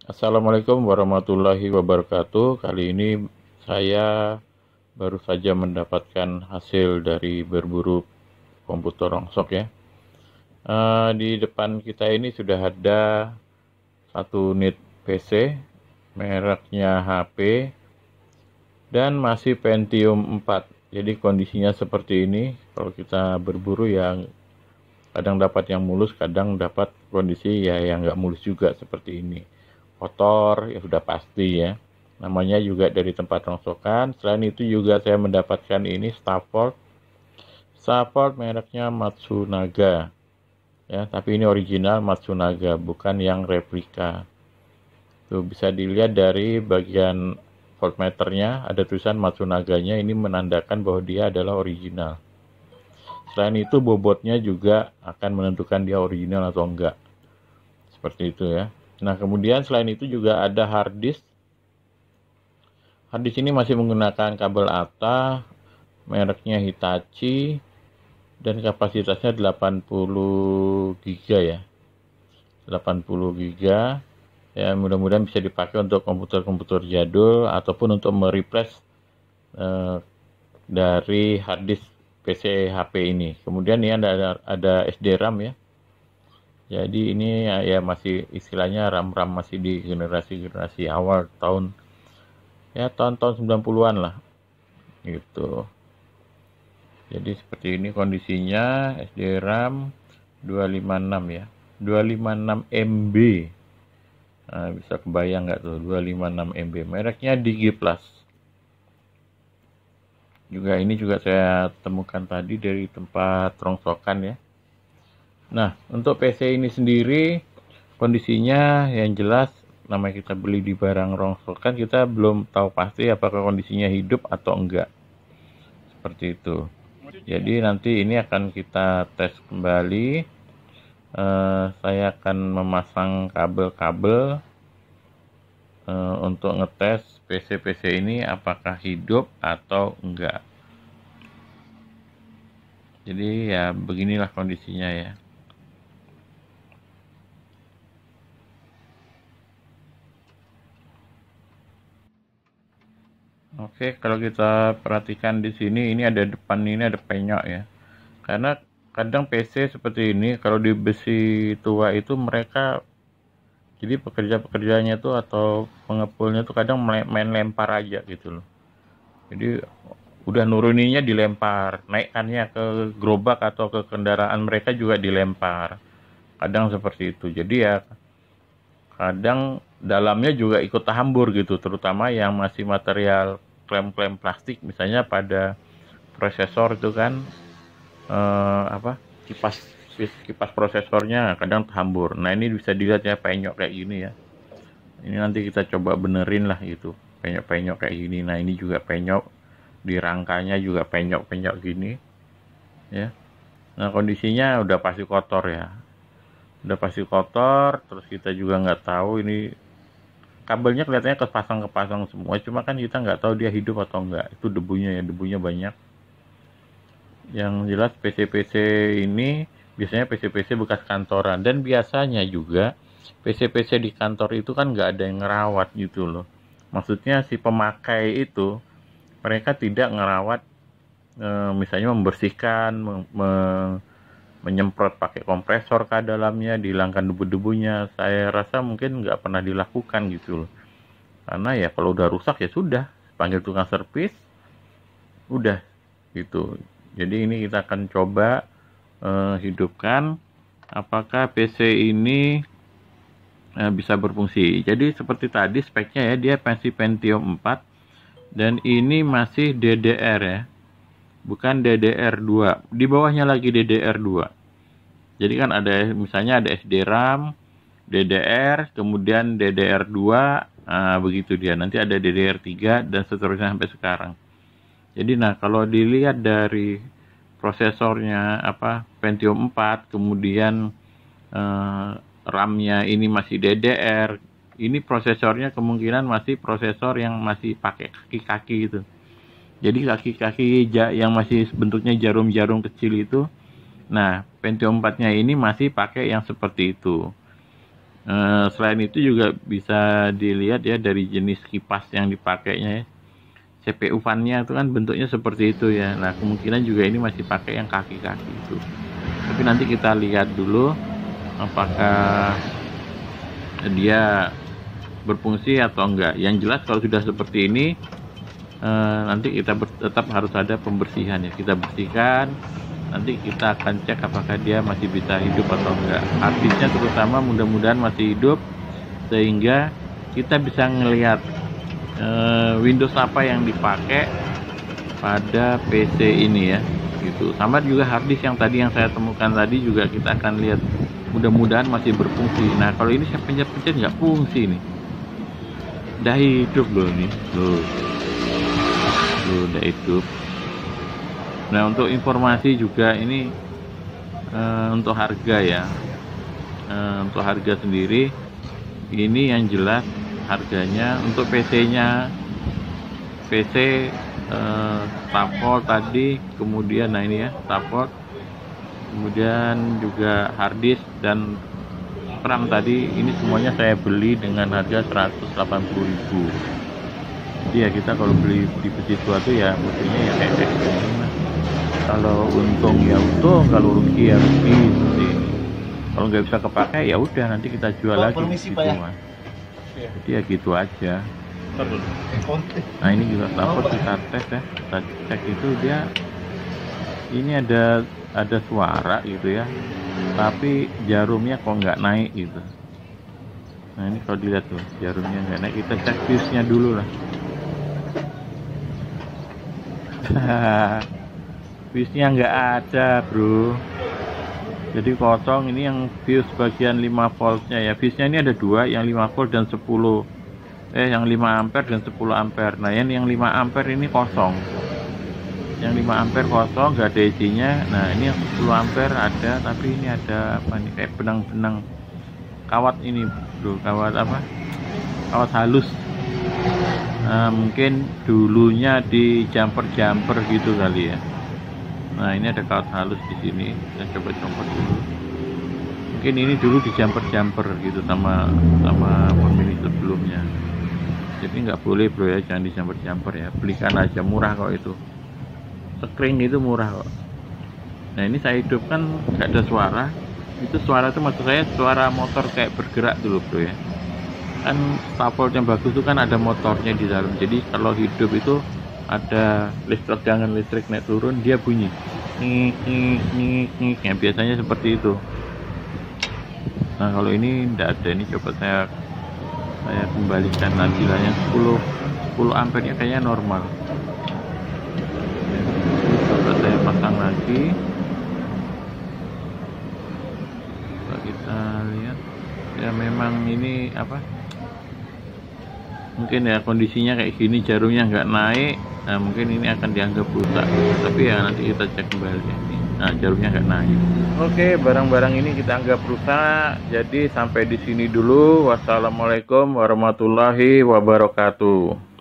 Assalamualaikum warahmatullahi wabarakatuh. Kali ini saya baru saja mendapatkan hasil dari berburu komputer rongsok ya. Di depan kita ini sudah ada satu unit PC, mereknya HP, dan masih Pentium 4. Jadi kondisinya seperti ini. Kalau kita berburu ya kadang dapat yang mulus, kadang dapat kondisi ya yang nggak mulus juga seperti ini. Kotor ya sudah pasti ya. Namanya juga dari tempat rongsokan. Selain itu juga saya mendapatkan ini Stafford. Stafford mereknya Matsunaga. Ya, tapi ini original Matsunaga, bukan yang replika. Tuh bisa dilihat dari bagian voltmeternya ada tulisan Matsunaganya, ini menandakan bahwa dia adalah original. Selain itu bobotnya juga akan menentukan dia original atau enggak. Seperti itu ya. Nah, kemudian selain itu juga ada hard disk. Hard disk ini masih menggunakan kabel ATA, mereknya Hitachi, dan kapasitasnya 80 GB ya. 80 GB. Ya, mudah-mudahan bisa dipakai untuk komputer-komputer jadul ataupun untuk mereplace dari hard disk PC HP ini. Kemudian ini ada SD RAM ya. Jadi ini ya masih istilahnya RAM-RAM masih di generasi-generasi awal tahun-tahun 90-an lah gitu. Jadi seperti ini kondisinya, SD RAM 256 ya. 256 MB. Nah, bisa kebayang nggak tuh 256 MB. Mereknya DigiPlus. Ini juga saya temukan tadi dari tempat rongsokan ya. Nah, untuk PC ini sendiri kondisinya yang jelas namanya kita beli di barang rongsokan, kita belum tahu pasti apakah kondisinya hidup atau enggak. Seperti itu. Jadi nanti ini akan kita tes kembali. Saya akan memasang kabel-kabel untuk ngetes PC-PC ini apakah hidup atau enggak. Jadi ya beginilah kondisinya ya. Oke, kalau kita perhatikan di sini, ini ada depan ini ada penyok ya. Karena kadang PC seperti ini, kalau di besi tua itu mereka, jadi pekerja-pekerjanya tuh atau pengepulnya tuh kadang main lempar aja gitu loh. Jadi udah nuruninya dilempar, naikkannya ke gerobak atau ke kendaraan mereka juga dilempar. Kadang seperti itu. Jadi ya kadang dalamnya juga ikut hambur gitu, terutama yang masih material klem-klem plastik, misalnya pada prosesor itu kan kipas kipas prosesornya kadang hambur. Nah ini bisa dilihat ya penyok kayak gini ya. Ini nanti kita coba benerin lah gitu, penyok-penyok kayak gini. Nah ini juga penyok di rangkanya juga penyok-penyok gini ya. Nah kondisinya udah pasti kotor ya, udah pasti kotor. Terus kita juga nggak tahu ini kabelnya kelihatannya kepasang semua, cuma kan kita nggak tahu dia hidup atau enggak. Itu debunya ya, debunya banyak. Yang jelas PC-PC ini biasanya PC-PC bekas kantoran, dan biasanya juga PC-PC di kantor itu kan nggak ada yang ngerawat gitu loh. Maksudnya si pemakai itu mereka tidak ngerawat, misalnya membersihkan, menyemprot pakai kompresor ke dalamnya, dihilangkan debu-debunya. Saya rasa mungkin nggak pernah dilakukan gitu loh. Karena ya kalau udah rusak ya sudah, panggil tukang servis, udah gitu. Jadi ini kita akan coba hidupkan apakah PC ini bisa berfungsi. Jadi seperti tadi speknya ya, dia masih Pentium 4 dan ini masih DDR ya, bukan DDR2. Di bawahnya lagi DDR2. Jadi kan ada misalnya ada SD RAM, DDR, kemudian DDR2, begitu dia. Nanti ada DDR3 dan seterusnya sampai sekarang. Jadi nah kalau dilihat dari prosesornya Pentium 4, kemudian RAM-nya ini masih DDR, ini prosesornya kemungkinan masih prosesor yang masih pakai kaki-kaki itu. Jadi kaki-kaki yang masih bentuknya jarum-jarum kecil itu. Nah, Pentium 4-nya ini masih pakai yang seperti itu. Selain itu juga bisa dilihat ya dari jenis kipas yang dipakainya ya. CPU fan-nya itu kan bentuknya seperti itu ya. Nah, kemungkinan juga ini masih pakai yang kaki-kaki itu. Tapi nanti kita lihat dulu apakah dia berfungsi atau enggak. Yang jelas kalau sudah seperti ini, nanti kita tetap harus ada pembersihan ya. Kita bersihkan, nanti kita akan cek apakah dia masih bisa hidup atau enggak. Harddisknya terutama mudah-mudahan masih hidup, sehingga kita bisa ngelihat Windows apa yang dipakai pada PC ini ya, gitu. Sama juga harddisk yang tadi yang saya temukan tadi juga kita akan lihat, mudah-mudahan masih berfungsi. Nah, kalau ini saya pencet-pencet nggak fungsi nih, udah hidup loh nih, loh udah hidup. Nah, untuk informasi juga ini untuk harga ya, untuk harga sendiri ini yang jelas harganya untuk PC-nya, PC Stafford tadi, kemudian nah ini ya Stafford, kemudian juga harddisk dan RAM tadi, ini semuanya saya beli dengan harga 180.000. Jadi ya kita kalau beli di sesuatu ya mestinya ya kayak gini. Kalau untung ya untung, kalau rugi ya rugi seperti ini. Kalau nggak bisa kepakai ya udah nanti kita jual lagi gitu Mas. Jadi ya gitu aja. Nah, ini juga Stafford kita tes ya, kita cek itu dia ini ada suara gitu ya, tapi jarumnya kok nggak naik gitu. Nah, ini kalau dilihat tuh jarumnya nggak naik, kita cek fuse-nya dulu lah. Fuse-nya nggak ada bro, jadi kosong. Ini yang fuse bagian 5 voltnya ya, fuse-nya ini ada dua, yang 5 volt dan 10 yang 5 ampere dan 10 ampere. Nah, yang 5 ampere ini kosong, yang 5 ampere kosong, nggak ada isinya. Nah, ini yang 10 ampere ada, tapi ini ada apa nih, kayak benang-benang kawat ini bro, kawat apa, kawat halus. Nah, mungkin dulunya di jumper gitu kali ya. Nah, ini ada kawat halus di sini, saya coba copot dulu. Mungkin ini dulu di jumper gitu sama pemilik sebelumnya. Jadi nggak boleh bro ya, jangan di jumper ya, belikan aja, murah kok itu, sekring itu murah kok. Nah, ini saya hidupkan nggak ada suara. Itu suara itu maksud saya suara motor kayak bergerak dulu bro ya. Kan Stafford yang bagus itu kan ada motornya di dalam, jadi kalau hidup itu ada listrik, jangan listrik naik turun dia bunyi nih ya, biasanya seperti itu. Nah, kalau ini enggak ada. Ini coba saya kembalikan lagi lah, yang 10 ampere nya kayaknya normal. Coba saya pasang lagi, coba kita lihat ya. Memang ini apa, mungkin ya kondisinya kayak gini, jarumnya nggak naik. Nah, mungkin ini akan dianggap rusak, tapi ya nanti kita cek kembali. Nah, jarumnya nggak naik. Oke, barang-barang ini kita anggap rusak. Jadi sampai di sini dulu. Wassalamualaikum warahmatullahi wabarakatuh.